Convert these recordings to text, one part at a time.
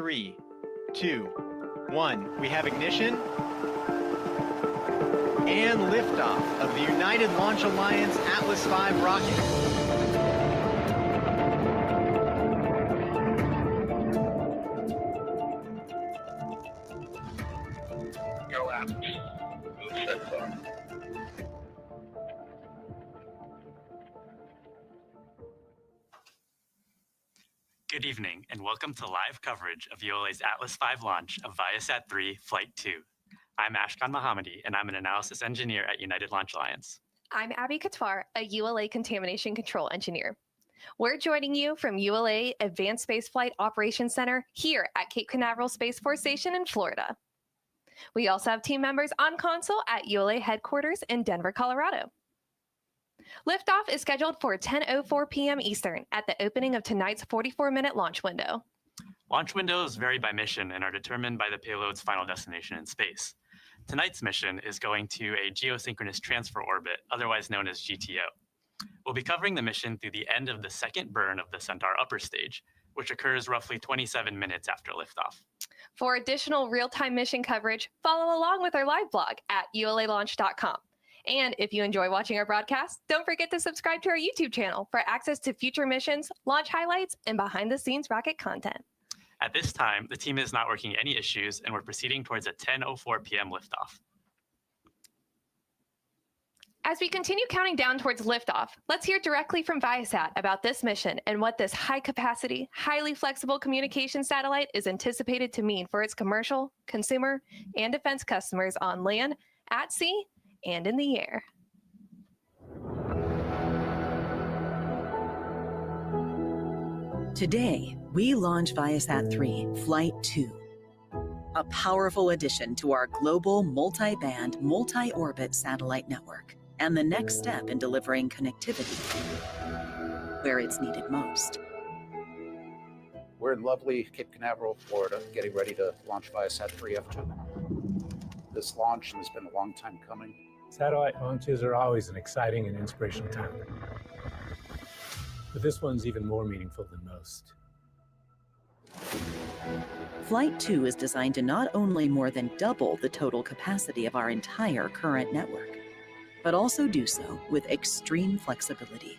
3, 2, 1. We have ignition and liftoff of the United Launch Alliance Atlas V rocket. Go out. Move set far. Good evening, and welcome to live coverage of ULA's Atlas V launch of ViaSat-3 Flight 2. I'm Ashkan Mohammadi, and I'm an analysis engineer at United Launch Alliance. I'm Abby Katwar, a ULA Contamination Control Engineer. We're joining you from ULA Advanced Spaceflight Operations Center here at Cape Canaveral Space Force Station in Florida. We also have team members on console at ULA headquarters in Denver, Colorado. Liftoff is scheduled for 10:04 p.m. Eastern at the opening of tonight's 44-minute launch window. Launch windows vary by mission and are determined by the payload's final destination in space. Tonight's mission is going to a geosynchronous transfer orbit, otherwise known as GTO. We'll be covering the mission through the end of the second burn of the Centaur upper stage, which occurs roughly 27 minutes after liftoff. For additional real-time mission coverage, follow along with our live blog at ulalaunch.com. And if you enjoy watching our broadcast, don't forget to subscribe to our YouTube channel for access to future missions, launch highlights, and behind-the-scenes rocket content. At this time, the team is not working any issues, and we're proceeding towards a 10:04 p.m. liftoff. As we continue counting down towards liftoff, let's hear directly from Viasat about this mission and what this high-capacity, highly flexible communication satellite is anticipated to mean for its commercial, consumer, and defense customers on land, at sea, and in the air. Today, we launch ViaSat-3 Flight 2, a powerful addition to our global multi-band, multi-orbit satellite network, and the next step in delivering connectivity where it's needed most. We're in lovely Cape Canaveral, Florida, getting ready to launch ViaSat-3 F2. This launch has been a long time coming. Satellite launches are always an exciting and inspirational time. But this one's even more meaningful than most. Flight 2 is designed to not only more than double the total capacity of our entire current network, but also do so with extreme flexibility.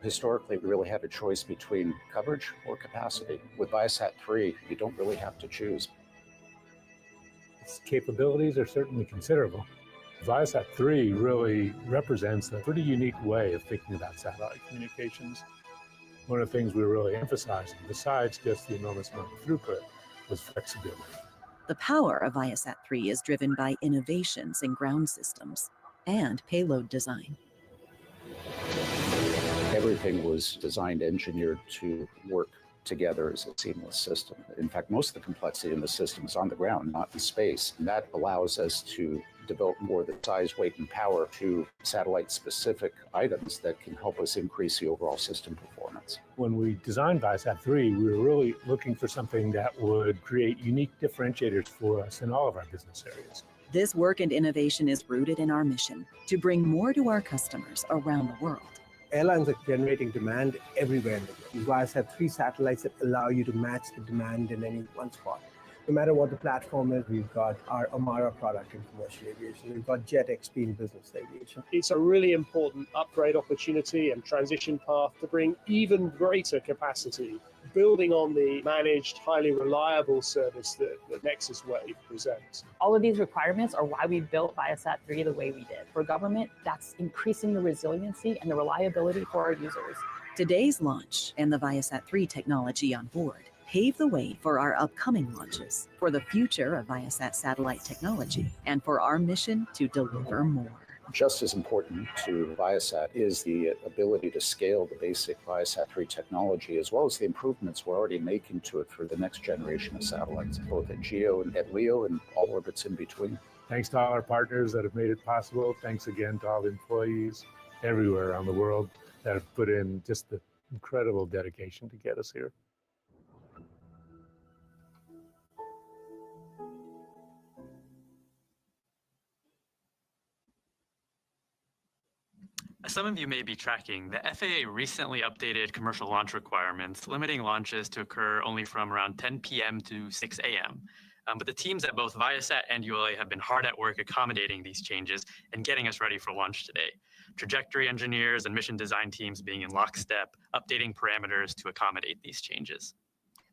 Historically, we really had a choice between coverage or capacity. With ViaSat-3, you don't really have to choose. Its capabilities are certainly considerable. ViaSat-3 really represents a pretty unique way of thinking about satellite communications. One of the things we were really emphasizing, besides just the enormous amount of throughput, was flexibility. The power of ViaSat-3 is driven by innovations in ground systems and payload design. Everything was designed, engineered to work together as a seamless system. In fact, most of the complexity in the system is on the ground, not in space. And that allows us to devote more of the size, weight, and power to satellite-specific items that can help us increase the overall system performance. When we designed ViaSat-3, we were really looking for something that would create unique differentiators for us in all of our business areas. This work and innovation is rooted in our mission to bring more to our customers around the world. Airlines are generating demand everywhere in the world. ViaSat-3 satellites that allow you to match the demand in any one spot. No matter what the platform is, we've got our Amara product in commercial aviation. We've got JetXP in business aviation. It's a really important upgrade opportunity and transition path to bring even greater capacity, building on the managed, highly reliable service that the Nexus Wave presents. All of these requirements are why we built ViaSat-3 the way we did. For government, that's increasing the resiliency and the reliability for our users. Today's launch and the ViaSat-3 technology on board pave the way for our upcoming launches, for the future of Viasat satellite technology, and for our mission to deliver more. Just as important to Viasat is the ability to scale the basic ViaSat-3 technology, as well as the improvements we're already making to it for the next generation of satellites, both at GEO and at LEO and all orbits in between. Thanks to all our partners that have made it possible. Thanks again to all the employees everywhere around the world that have put in just the incredible dedication to get us here. A As some of you may be tracking, the FAA recently updated commercial launch requirements, limiting launches to occur only from around 10 p.m. to 6 a.m. But the teams at both Viasat and ULA have been hard at work accommodating these changes and getting us ready for launch today. Trajectory engineers and mission design teams being in lockstep, updating parameters to accommodate these changes.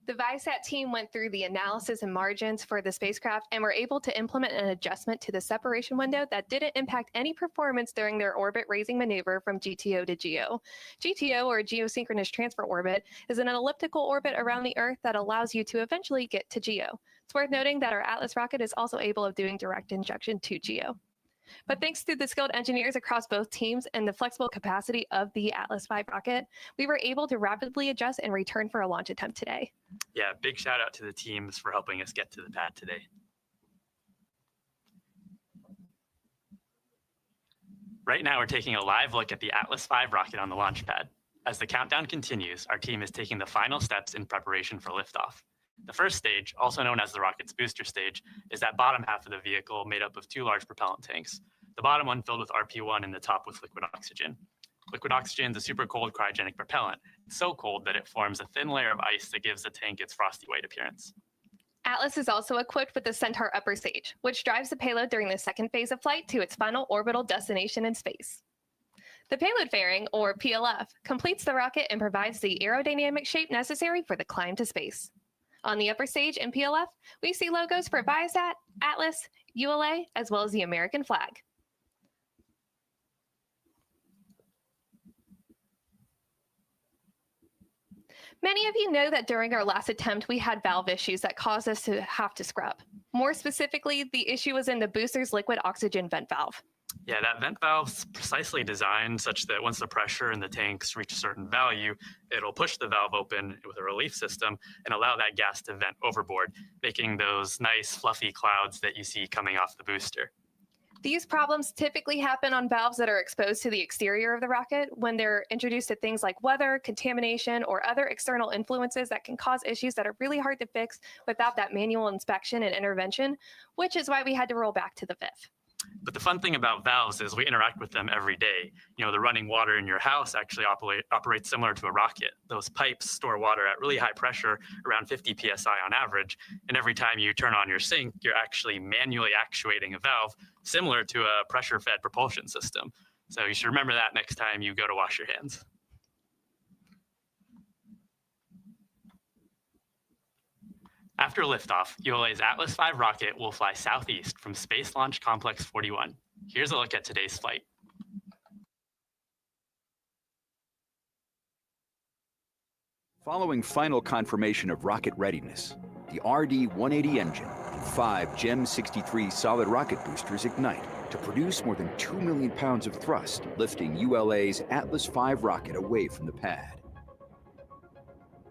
The Viasat team went through the analysis and margins for the spacecraft and were able to implement an adjustment to the separation window that didn't impact any performance during their orbit raising maneuver from GTO to GEO. GTO, or geosynchronous transfer orbit, is an elliptical orbit around the Earth that allows you to eventually get to GEO. It's worth noting that our Atlas rocket is also able of doing direct injection to GEO. But thanks to the skilled engineers across both teams and the flexible capacity of the Atlas V rocket, we were able to rapidly adjust and return for a launch attempt today. Yeah, big shout out to the teams for helping us get to the pad today. Right now, we're taking a live look at the Atlas V rocket on the launch pad. As the countdown continues, our team is taking the final steps in preparation for liftoff. The first stage, also known as the rocket's booster stage, is that bottom half of the vehicle made up of two large propellant tanks. The bottom one filled with RP1 and the top with liquid oxygen. Liquid oxygen is a super cold cryogenic propellant, so cold that it forms a thin layer of ice that gives the tank its frosty white appearance. Atlas is also equipped with the Centaur upper stage, which drives the payload during the second phase of flight to its final orbital destination in space. The payload fairing, or PLF, completes the rocket and provides the aerodynamic shape necessary for the climb to space. On the upper stage in PLF, we see logos for Viasat, Atlas, ULA, as well as the American flag. Many of you know that during our last attempt, we had valve issues that caused us to have to scrub. More specifically, the issue was in the booster's liquid oxygen vent valve. Yeah, that vent valve's precisely designed such that once the pressure in the tanks reach a certain value, it'll push the valve open with a relief system and allow that gas to vent overboard, making those nice fluffy clouds that you see coming off the booster. These problems typically happen on valves that are exposed to the exterior of the rocket when they're introduced to things like weather, contamination, or other external influences that can cause issues that are really hard to fix without that manual inspection and intervention, which is why we had to roll back to the VIF. But the fun thing about valves is we interact with them every day. You know, the running water in your house actually operates similar to a rocket. Those pipes store water at really high pressure, around 50 psi on average. And every time you turn on your sink, you're actually manually actuating a valve, similar to a pressure-fed propulsion system. So you should remember that next time you go to wash your hands. After liftoff, ULA's Atlas V rocket will fly southeast from Space Launch Complex 41. Here's a look at today's flight. Following final confirmation of rocket readiness, the RD-180 engine and 5 GEM-63 solid rocket boosters ignite to produce more than 2 million pounds of thrust, lifting ULA's Atlas V rocket away from the pad.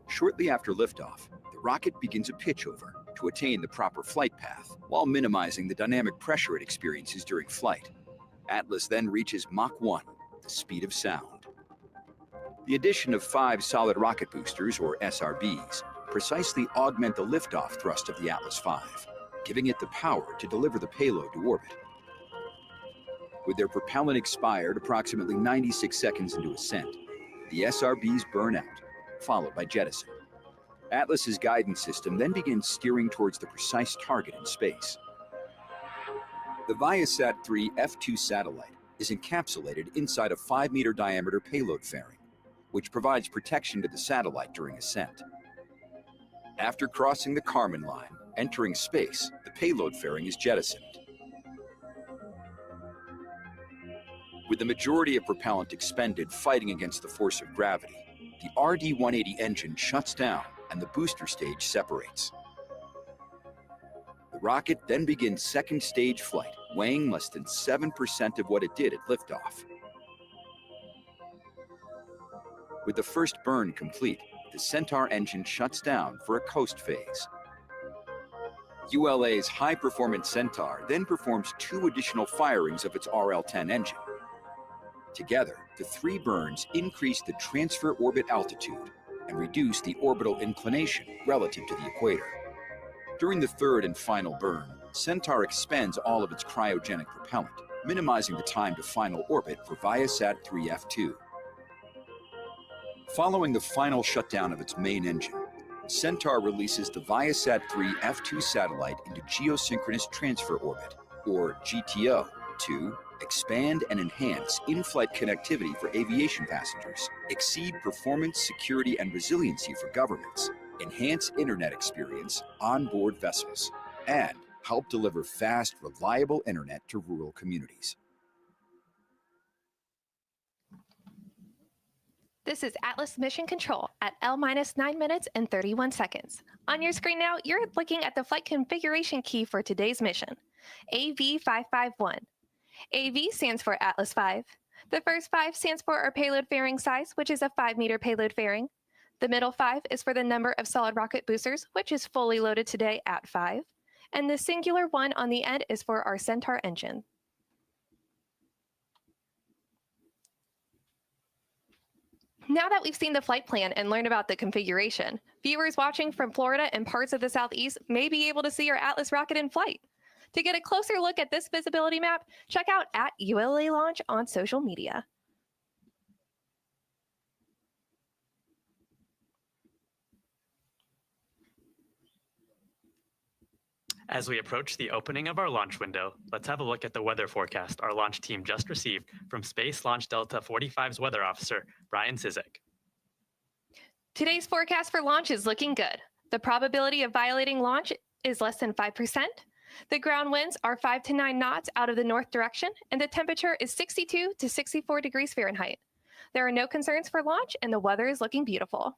Shortly after liftoff, the rocket begins a pitch over to attain the proper flight path while minimizing the dynamic pressure it experiences during flight. Atlas then reaches Mach 1, the speed of sound. The addition of 5 solid rocket boosters, or SRBs, precisely augment the liftoff thrust of the Atlas V, giving it the power to deliver the payload to orbit. With their propellant expired approximately 96 seconds into ascent, the SRBs burn out, followed by jettison. Atlas's guidance system then begins steering towards the precise target in space. The ViaSat-3 F2 satellite is encapsulated inside a 5-meter diameter payload fairing, which provides protection to the satellite during ascent. After crossing the Kármán line, entering space, the payload fairing is jettisoned. With the majority of propellant expended fighting against the force of gravity, the RD-180 engine shuts down and the booster stage separates. The rocket then begins second stage flight, weighing less than 7% of what it did at liftoff. With the first burn complete, the Centaur engine shuts down for a coast phase. ULA's high-performance Centaur then performs 2 additional firings of its RL-10 engine. Together, the 3 burns increase the transfer orbit altitude and reduce the orbital inclination relative to the equator. During the third and final burn, Centaur expends all of its cryogenic propellant, minimizing the time to final orbit for ViaSat-3 F2. Following the final shutdown of its main engine, Centaur releases the ViaSat-3 F2 satellite into geosynchronous transfer orbit, or GTO, to expand and enhance in-flight connectivity for aviation passengers, exceed performance, security, and resiliency for governments, enhance internet experience on board vessels, and help deliver fast, reliable internet to rural communities. This is Atlas Mission Control at L-9 minutes and 31 seconds. On your screen now, you're looking at the flight configuration key for today's mission, AV551. AV stands for Atlas V. The first 5 stands for our payload fairing size, which is a 5-meter payload fairing. The middle 5 is for the number of solid rocket boosters, which is fully loaded today at 5. And the singular 1 on the end is for our Centaur engine. Now that we've seen the flight plan and learned about the configuration, viewers watching from Florida and parts of the Southeast may be able to see our Atlas rocket in flight. To get a closer look at this visibility map, check out @ULA Launch on social media. As we approach the opening of our launch window, let's have a look at the weather forecast our launch team just received from Space Launch Delta 45's weather officer, Brian Sizek. Today's forecast for launch is looking good. The probability of violating launch is less than 5%. The ground winds are 5 to 9 knots out of the north direction, and the temperature is 62 to 64 degrees Fahrenheit. There are no concerns for launch, and the weather is looking beautiful.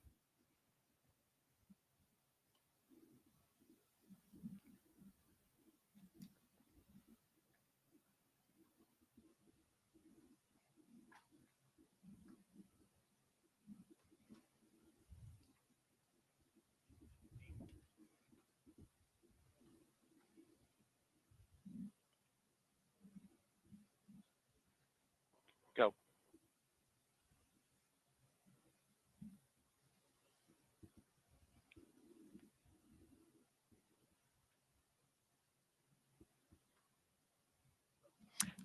Go.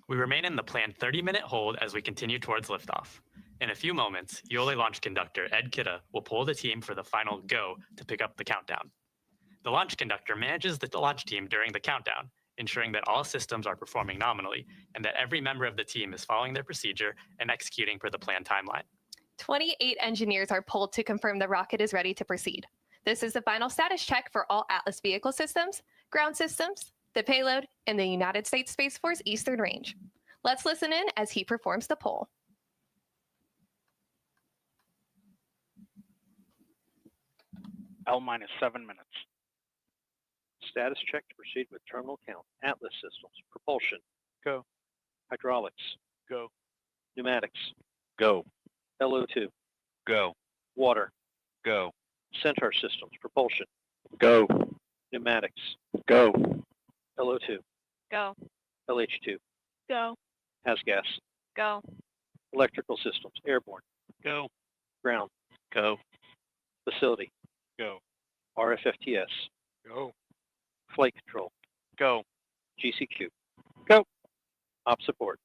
We remain in the planned 30-minute hold as we continue towards liftoff. In a few moments, ULA launch conductor Ed Kidda will pull the team for the final go to pick up the countdown. The launch conductor manages the launch team during the countdown, ensuring that all systems are performing nominally and that every member of the team is following their procedure and executing per the planned timeline. 28 engineers are pulled to confirm the rocket is ready to proceed. This is the final status check for all Atlas vehicle systems, ground systems, the payload, and the United States Space Force Eastern Range. Let's listen in as he performs the poll. L-7 minutes. Status check to proceed with terminal count. Atlas systems. Propulsion. Go. Hydraulics. Go. Pneumatics. Go. LO2. Go. Water. Go. Centaur systems. Propulsion. Go. Pneumatics. Go. LO2. Go. LH2. Go. Has-gas. Go. Electrical systems. Airborne. Go. Ground. Go. Facility. Go. RFFTS. Go. Flight control. Go. GCQ. Go. Op support.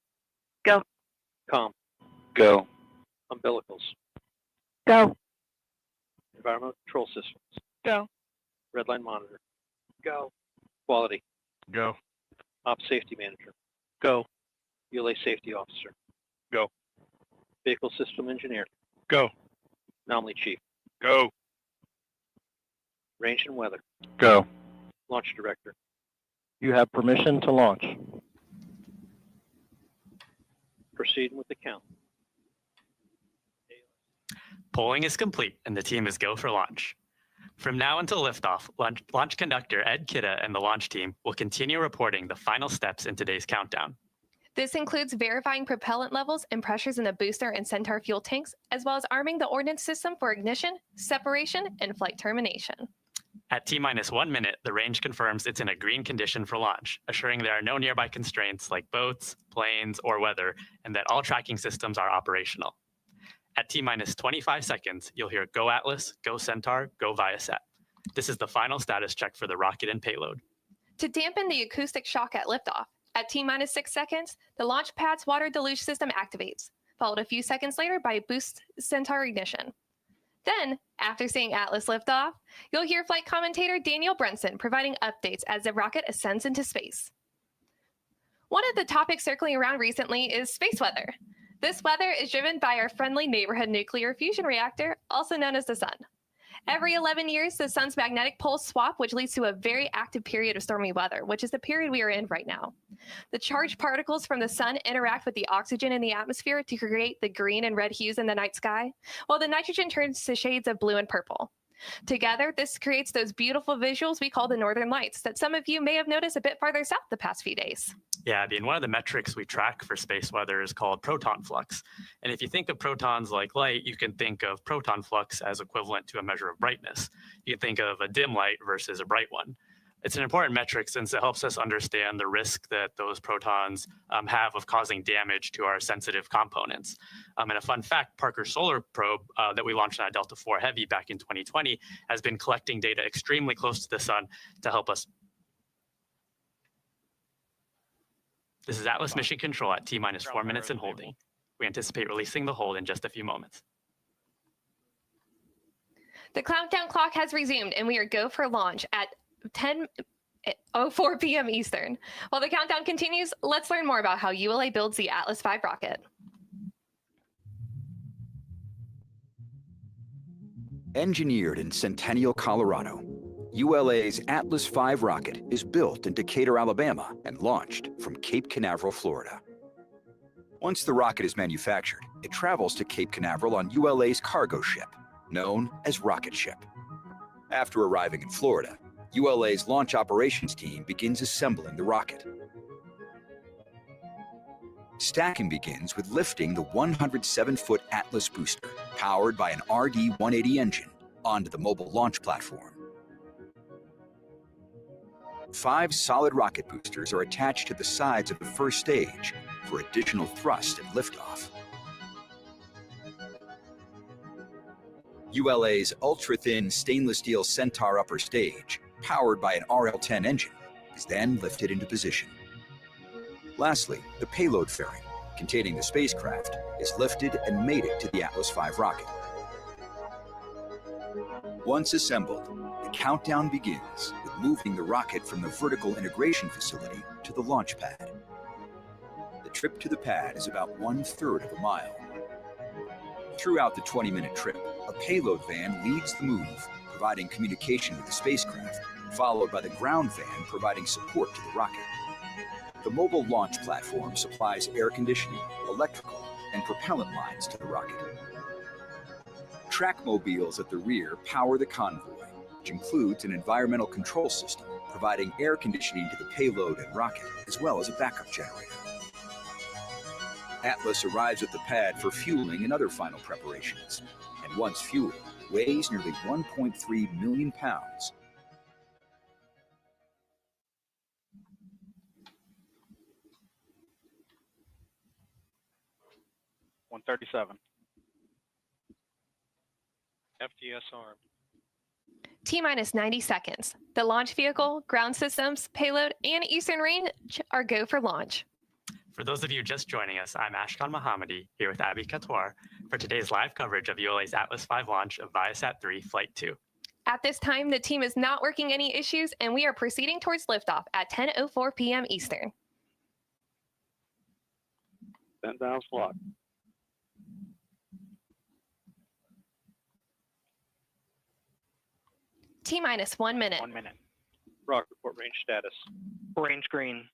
Go. Com. Go. Umbilicals. Go. Environmental control systems. Go. Redline monitor. Go. Quality. Go. Op safety manager. Go. ULA safety officer. Go. Vehicle system engineer. Go. Anomaly chief. Go. Range and weather. Go. Launch director. You have permission to launch. Proceeding with the count. Polling is complete and the team is go for launch. From now until liftoff, launch conductor Ed Kidda and the launch team will continue reporting the final steps in today's countdown. This includes verifying propellant levels and pressures in the booster and Centaur fuel tanks, as well as arming the ordnance system for ignition, separation, and flight termination. At T-1 minute, the range confirms it's in a green condition for launch, assuring there are no nearby constraints like boats, planes, or weather, and that all tracking systems are operational. At T-25 seconds, you'll hear Go Atlas, Go Centaur, Go ViaSat. This is the final status check for the rocket and payload. To dampen the acoustic shock at liftoff, At T-minus 6 seconds, the launch pad's water deluge system activates, followed a few seconds later by boost Centaur ignition. Then, after seeing Atlas lift off, you'll hear flight commentator Daniel Brunson providing updates as the rocket ascends into space. One of the topics circling around recently is space weather. This weather is driven by our friendly neighborhood nuclear fusion reactor, also known as the sun. Every 11 years, the sun's magnetic poles swap, which leads to a very active period of stormy weather, which is the period we are in right now. The charged particles from the sun interact with the oxygen in the atmosphere to create the green and red hues in the night sky, while the nitrogen turns to shades of blue and purple. Together, this creates those beautiful visuals we call the northern lights that some of you may have noticed a bit farther south the past few days. Yeah, Abby, and one of the metrics we track for space weather is called proton flux. And if you think of protons like light, you can think of proton flux as equivalent to a measure of brightness. You can think of a dim light versus a bright one. It's an important metric since it helps us understand the risk that those protons have of causing damage to our sensitive components. And a fun fact, Parker's solar probe that we launched on a Delta IV Heavy back in 2020 has been collecting data extremely close to the sun to help us. This is Atlas Mission Control at T-minus 4 minutes and holding. We anticipate releasing the hold in just a few moments. The countdown clock has resumed and we are go for launch at 10:04 p.m. Eastern. While the countdown continues, let's learn more about how ULA builds the Atlas V rocket. Engineered in Centennial, Colorado, ULA's Atlas V rocket is built in Decatur, Alabama, and launched from Cape Canaveral, Florida. Once the rocket is manufactured, it travels to Cape Canaveral on ULA's cargo ship, known as Rocket Ship. After arriving in Florida, ULA's launch operations team begins assembling the rocket. Stacking begins with lifting the 107-foot Atlas booster, powered by an RD-180 engine, onto the mobile launch platform. 5 solid rocket boosters are attached to the sides of the first stage for additional thrust and liftoff. ULA's ultra-thin stainless steel Centaur upper stage, powered by an RL-10 engine, is then lifted into position. Lastly, the payload fairing, containing the spacecraft, is lifted and mated to the Atlas V rocket. Once assembled, the countdown begins with moving the rocket from the vertical integration facility to the launch pad. The trip to the pad is about 1/3 of a mile. Throughout the 20-minute trip, a payload van leads the move, providing communication with the spacecraft, followed by the ground van providing support to the rocket. The mobile launch platform supplies air conditioning, electrical, and propellant lines to the rocket. Track mobiles at the rear power the convoy, which includes an environmental control system providing air conditioning to the payload and rocket, as well as a backup generator. Atlas arrives at the pad for fueling and other final preparations, and once fueled, weighs nearly 1.3 million pounds. $137. FTS armed. T-minus 90 seconds. The launch vehicle, ground systems, payload, and Eastern range are go for launch. For those of you just joining us, I'm Ashkan Mohammadi here with Abby Katwar for today's live coverage of ULA's Atlas V launch of ViaSat-3 Flight 2. At this time, the team is not working any issues, and we are proceeding towards liftoff at 10:04 p.m. Eastern. 10,000 block. T-minus 1 minute. 1 minute. Rocket report range status. Range green.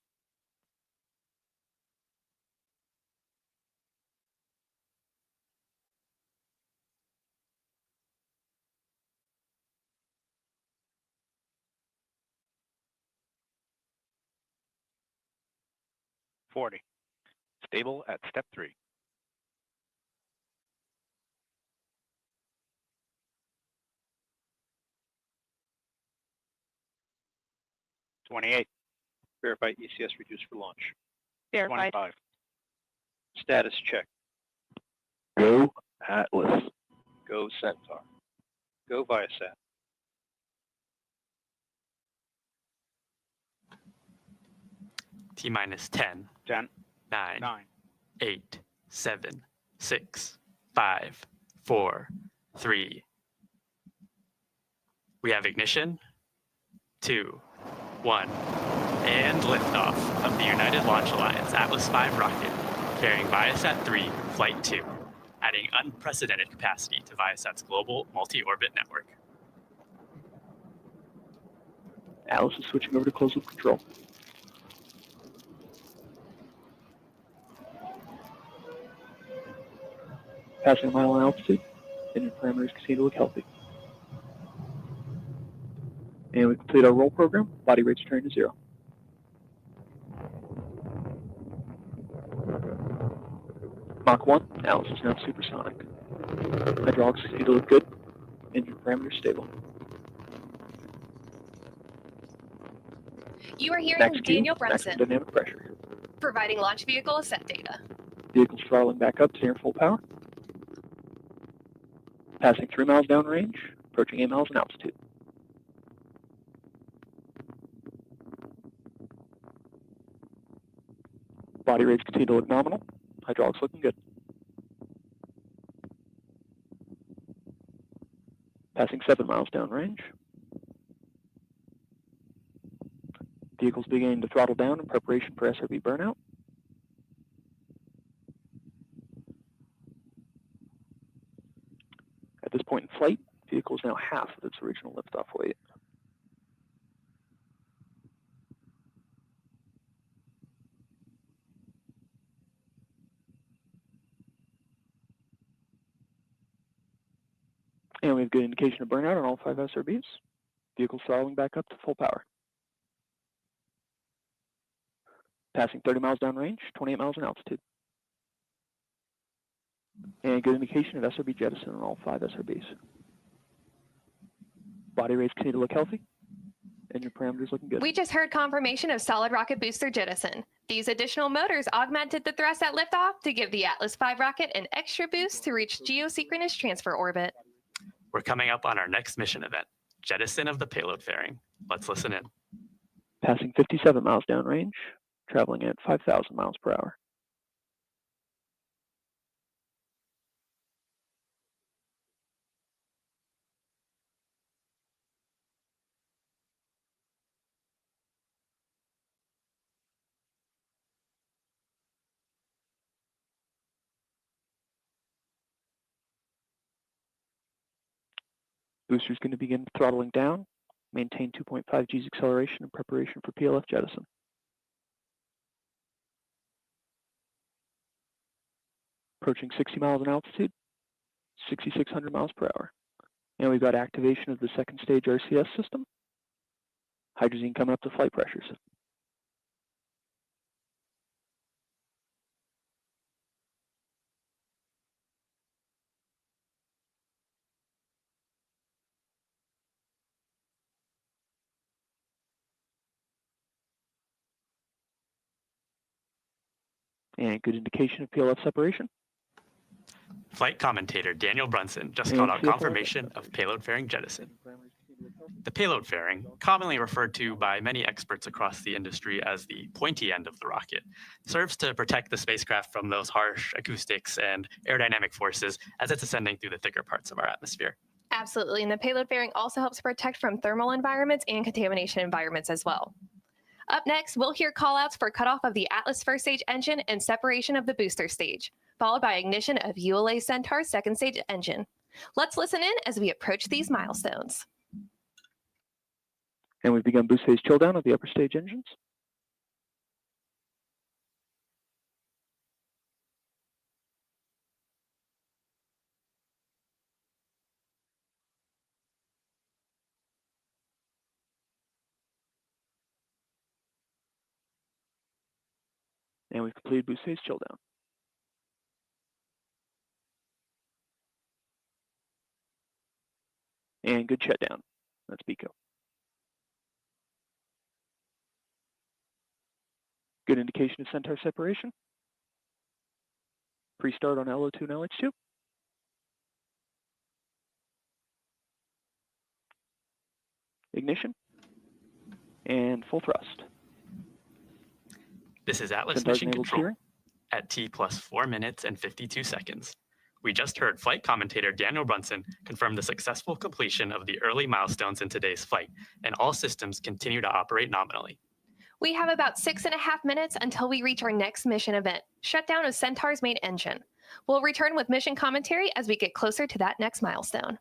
$40. Stable at step 3. $28. Verify ECS reduced for launch. Verified. 25. Status check. Go Atlas. Go Centaur. Go ViaSat. T minus 10, 10, 9, 9, 8, 7, 6, 5, 4, 3. We have ignition, 2, 1, and liftoff of the United Launch Alliance Atlas V rocket carrying ViaSat-3 Flight 2, adding unprecedented capacity to Viasat's global multi-orbit network. Atlas is switching over to closed-loop control. Passing a mile in altitude, engine parameters continue to look healthy. And we complete our roll program, body rates return to 0. Mach 1, Atlas is now supersonic. Hydraulics continue to look good, engine parameters stable. You are hearing Max Q, Daniel maximum Brunson, dynamic pressure. providing launch vehicle ascent data. Vehicles throttling back up to near full power. Passing 3 miles downrange, approaching 8 miles in altitude. Body rates continue to look nominal. Hydraulics looking good. Passing 7 miles downrange. Vehicles beginning to throttle down in preparation for SRB burnout. At this point in flight, vehicle is now half of its original liftoff weight. And we have good indication of burnout on all 5 SRBs. Vehicles throttling back up to full power. Passing 30 miles downrange, 28 miles in altitude. And good indication of SRB jettison on all 5 SRBs. Body rates continue to look healthy. Engine parameters looking good. We just heard confirmation of solid rocket booster jettison. These additional motors augmented the thrust at liftoff to give the Atlas V rocket an extra boost to reach geosynchronous transfer orbit. We're coming up on our next mission event, jettison of the payload fairing. Let's listen in. Passing 57 miles downrange, traveling at 5,000 miles per hour. Booster's going to begin throttling down, maintain 2.5 G's acceleration in preparation for PLF jettison. Approaching 60 miles in altitude, 6,600 miles per hour. And we've got activation of the second stage RCS system. Hydrazine coming up to flight pressures. And good indication of PLF separation. Flight commentator Daniel Brunson just called out confirmation of payload fairing jettison. The payload fairing, commonly referred to by many experts across the industry as the pointy end of the rocket, serves to protect the spacecraft from those harsh acoustics and aerodynamic forces as it's ascending through the thicker parts of our atmosphere. Absolutely, and the payload fairing also helps protect from thermal environments and contamination environments as well. Up next, we'll hear callouts for cutoff of the Atlas first stage engine and separation of the booster stage, followed by ignition of ULA Centaur's second stage engine. Let's listen in as we approach these milestones. And we've begun boost phase chill down of the upper stage engines. And we've completed boost phase chill down. And good shutdown. That's Pico. Good indication of Centaur separation. Pre-start on LO2 and LH2. Ignition. And full thrust. This is Atlas Centaur's Mission enabled Control steering. at T plus 4 minutes and 52 seconds. We just heard flight commentator Daniel Brunson confirm the successful completion of the early milestones in today's flight, and all systems continue to operate nominally. We have about 6.5 minutes until we reach our next mission event, shutdown of Centaur's main engine. We'll return with mission commentary as we get closer to that next milestone.